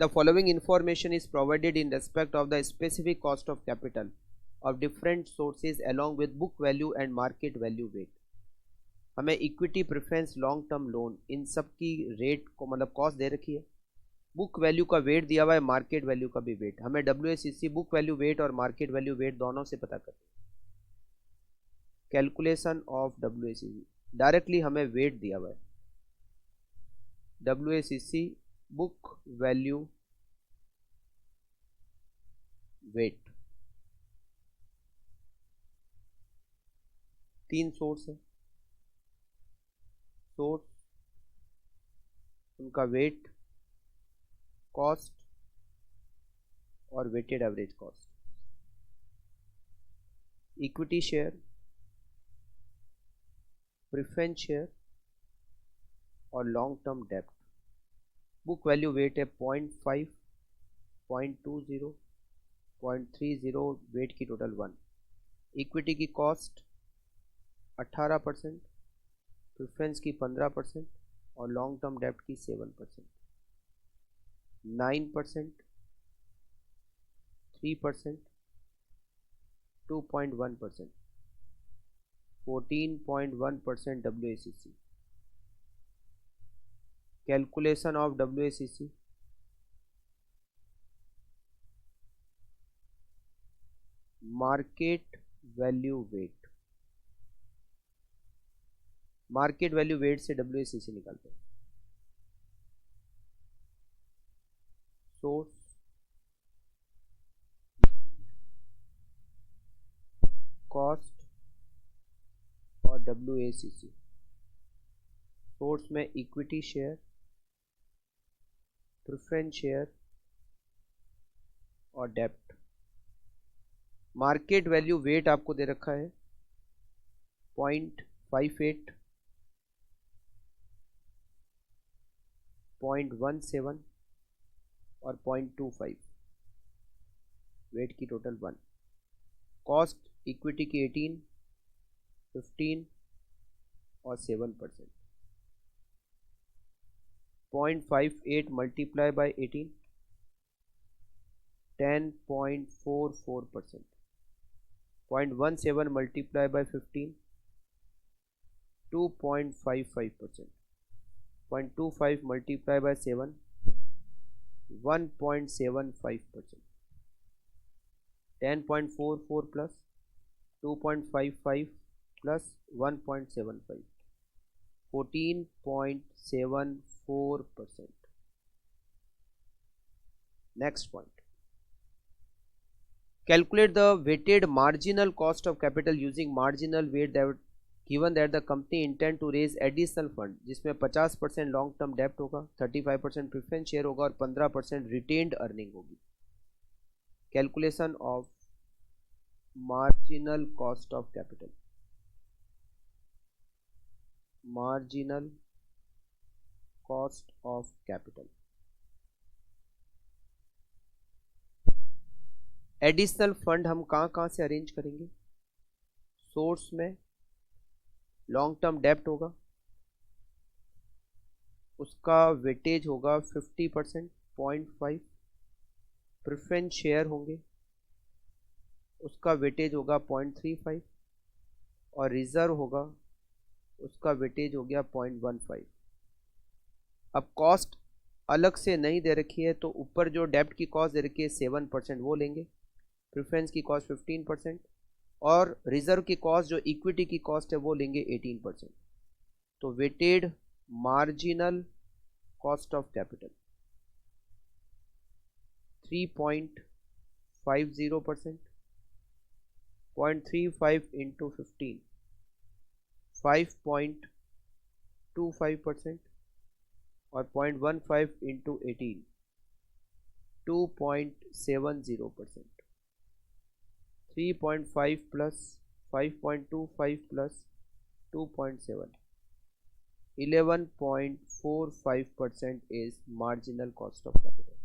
The following information is provided in respect of the specific cost of capital of different sources along with book value and market value weight. हमें equity preference long term loan in सब की rate को मतलब cost दे रखी है, book value का wait दिया हुआ है, मार्केट वैल्यू का भी वेट. हमें WACC बुक वैल्यू वेट और मार्केट वैल्यू वेट दोनों से पता करना है. कैलकुलेशन ऑफ WACC डायरेक्टली हमें वेट दिया हुआ है. WACC book value weight. 3 source है. सोर्स, उनका वेट, कॉस्ट और weighted average cost. Equity share, preference share और लॉन्ग टर्म डेब्ट. बुक वैल्यू वेट है 0.5, 0.20, 0.30, वेट की टोटल 1. इक्विटी की कॉस्ट 18%, प्रेफरेंस की 15% और लॉन्ग टर्म डेब्ट की 7%. 9%, 3%, 2.1%, 14.1% WACC. Calculation of WACC. Market value weight. Market value weight से WACC निकालते हैं. सोर्स, कॉस्ट और WACC. सोर्स में इक्विटी शेयर, प्रेफरेंस शेयर और डेब्ट. मार्केट वैल्यू वेट आपको दे रखा है 0.58, 0.17 और 0.25, वेट की टोटल 1. कॉस्ट इक्विटी की 18, 15 और 7%. 0.58 multiply by 18, 10.44%. 0.17 multiply by 15, 2.55%. 0.25 multiplied by 7, 1.75%. 10.44 plus 2.55 plus 1.75, 14.74%. Next point. Calculate the weighted marginal cost of capital using marginal weight that given that the company intend to raise additional fund, जिसमें 50% long term डेब्ट होगा, 35% preference share होगा और 15% retained earning होगी. Calculation of marginal cost of capital. Marginal cost of capital. Additional fund हम कहाँ से arrange करेंगे? सोर्स में लॉन्ग टर्म डेब्ट होगा, उसका वेटेज होगा 50%, 0.5. प्रेफरेंस शेयर होंगे, उसका वेटेज होगा 0.35 और रिजर्व होगा, उसका वेटेज हो गया 0.15. अब कॉस्ट अलग से नहीं दे रखी है तो ऊपर जो डेब्ट की कॉस्ट दे रखी है 7% वो लेंगे, प्रेफरेंस की कॉस्ट 15% और रिजर्व की कॉस्ट जो इक्विटी की कॉस्ट है वो लेंगे 18%. तो weighted marginal cost of capital 3.50%, 0.35 into 15, 5.25% और 0.15 into 18, 2.70%. 3.5 plus 5.25 plus 2.7, 11.45% is marginal cost of capital.